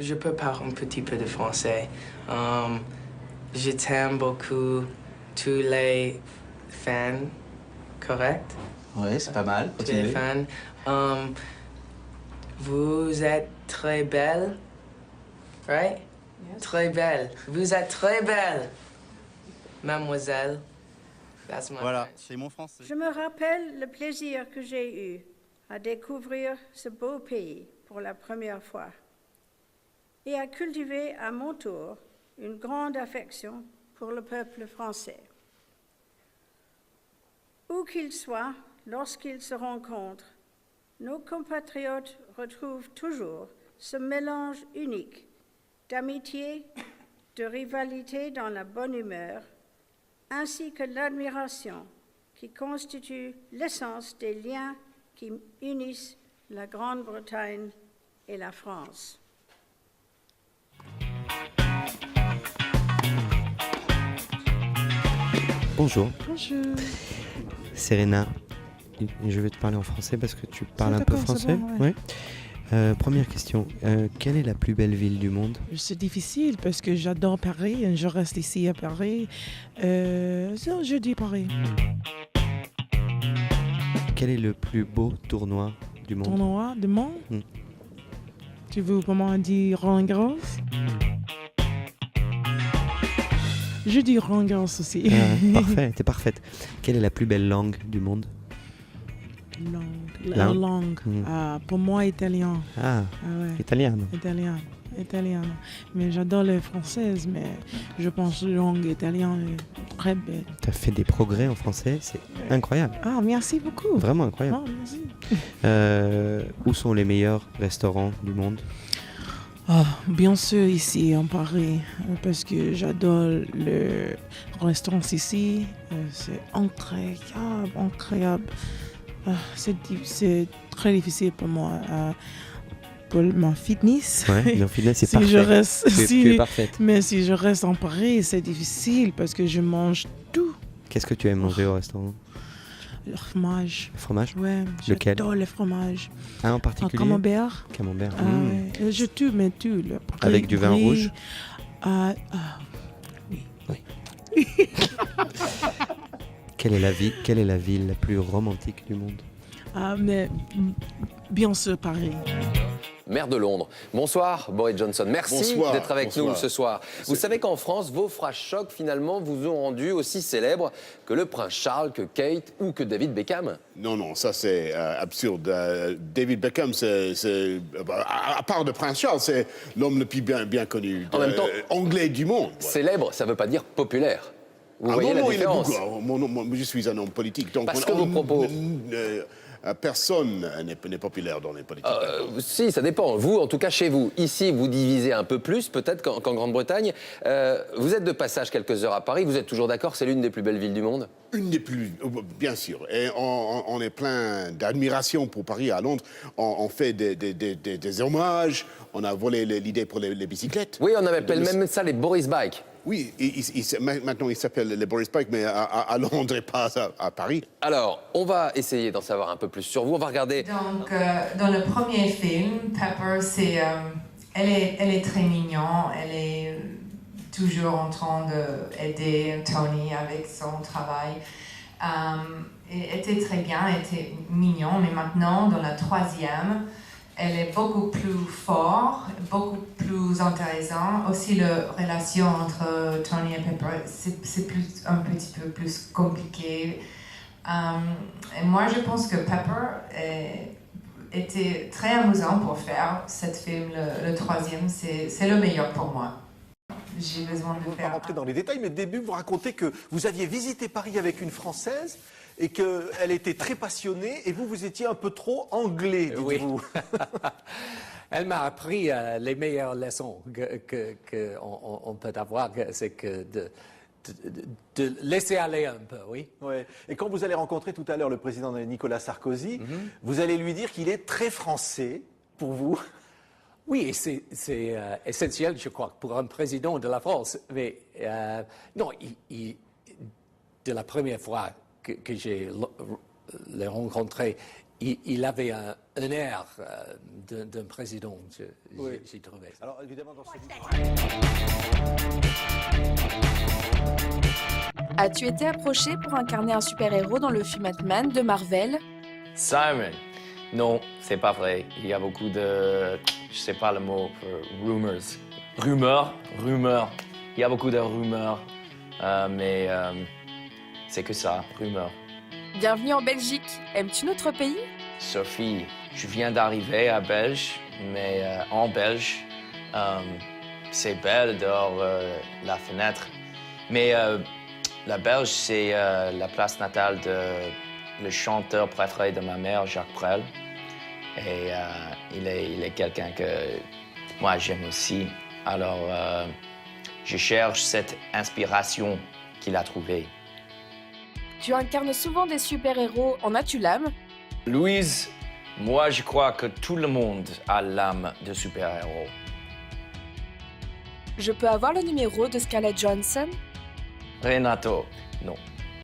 Je peux parler un petit peu de français. Je t'aime beaucoup, tous les fans, correct? Oui, c'est pas mal. Tous les fans. Vous êtes très belle, right? Yes. Très belle. Vous êtes très belle, mademoiselle. That's my Voilà, French. c'est mon français. Je me rappelle le plaisir que j'ai eu à découvrir ce beau pays pour la première fois et à cultiver à mon tour une grande affection pour le peuple français. Où qu'ils soient, lorsqu'ils se rencontrent, nos compatriotes retrouvent toujours ce mélange unique d'amitié, de rivalité dans la bonne humeur, ainsi que l'admiration qui constitue l'essence des liens qui unissent la Grande-Bretagne et la France. Bonjour. Bonjour. Serena, je vais te parler en français parce que tu parles un peu français. Bon, ouais. Première question, quelle est la plus belle ville du monde? C'est difficile parce que j'adore Paris et je reste ici à Paris. Je dis Paris. Quel est le plus beau tournoi du monde? Tournoi du monde? Tu veux comment dire Roland Garros? Je dis Roland Garros aussi. Parfait, t'es parfaite. Quelle est la plus belle langue du monde? La langue. Pour moi, italien. Ouais. Italiano. Italiano. Mais j'adore les françaises, mais je pense que la langue italienne est très belle. Tu as fait des progrès en français, c'est incroyable. Ah, merci beaucoup. Vraiment incroyable. Merci. Où sont les meilleurs restaurants du monde? Bien sûr ici en Paris, parce que j'adore le restaurant ici. C'est incroyable. C'est très difficile pour moi. Pour ma fitness. Ouais, mon fitness, c'est si parfait. Je reste, tu es parfaite. Mais si je reste en Paris, c'est difficile parce que je mange tout. Qu'est-ce que tu aimes manger au restaurant? Le fromage. Le fromage? Ouais, lequel? J'adore le fromage. Un en particulier? Camembert. Camembert. Ouais. Je tue, mais tout. Avec du vin rouge? Oui. Quelle est la ville la plus romantique du monde? Mais bien sûr, Paris. Maire de Londres. Bonsoir, Boris Johnson. Merci d'être avec nous ce soir. Vous savez qu'en France, vos phrases chocs, finalement, vous ont rendu aussi célèbre que le prince Charles, que Kate ou que David Beckham. Non, ça c'est absurde. David Beckham, à part de prince Charles, c'est l'homme le plus bien connu en même temps, anglais du monde. Célèbre, ça ne veut pas dire populaire. Vous voyez la différence? Moi, je suis un homme politique. Donc parce que vos propos... personne n'est populaire dans les politiques. Si, ça dépend. Vous, en tout cas, chez vous. Ici, vous divisez un peu plus, peut-être, qu'en Grande-Bretagne. Vous êtes de passage quelques heures à Paris. Vous êtes toujours d'accord, c'est l'une des plus belles villes du monde? Une des plus, bien sûr. Et on est plein d'admiration pour Paris. À Londres, on fait des hommages. On a volé l'idée pour les bicyclettes. Oui, on appelle même ça les Boris Bike. Oui, maintenant il s'appelle les Boris Bike, mais à Londres et pas à Paris. Alors, on va essayer d'en savoir un peu plus sur vous. On va regarder... Donc, dans le premier film, Pepper, elle est très mignonne. Elle est toujours en train d'aider Tony avec son travail. Elle était très bien, elle était mignonne, mais maintenant, dans la troisième, elle est beaucoup plus forte, beaucoup plus intéressante. Aussi, la relation entre Tony et Pepper, c'est un petit peu plus compliqué. Et moi, je pense que Pepper était très amusant pour faire ce film, le troisième. C'est le meilleur pour moi. J'ai besoin de faire... On ne va pas rentrer dans les détails, mais au début, vous racontez que vous aviez visité Paris avec une Française et qu'elle était très passionnée et vous étiez un peu trop anglais, dites-vous. Oui. Elle m'a appris les meilleures leçons qu'on peut avoir, c'est que de laisser aller un peu, oui. Ouais. Et quand vous allez rencontrer tout à l'heure le président Nicolas Sarkozy, vous allez lui dire qu'il est très français pour vous. Oui, c'est essentiel, je crois, pour un président de la France. Mais non, de la première fois que j'ai l'ai rencontré, il avait un air d'un président, j'ai trouvé. Alors évidemment, dans ce As-tu été approché pour incarner un super-héros dans le film Ant-Man de Marvel? Simon, non, c'est pas vrai. Il y a beaucoup de, je sais pas le mot, rumeurs. Il y a beaucoup de rumeurs, mais c'est que ça, rumeurs. Bienvenue en Belgique. Aimes-tu notre pays? Sophie, je viens d'arriver à Belge, mais en Belge, c'est belle dehors la fenêtre. Mais la Belge, c'est la place natale de le chanteur préféré de ma mère, Jacques Brel. Et il est quelqu'un que moi j'aime aussi. Alors, je cherche cette inspiration qu'il a trouvée. Tu incarnes souvent des super-héros. En as-tu l'âme? Louise, moi je crois que tout le monde a l'âme de super-héros. Je peux avoir le numéro de Scarlett Johansson? Renato, non.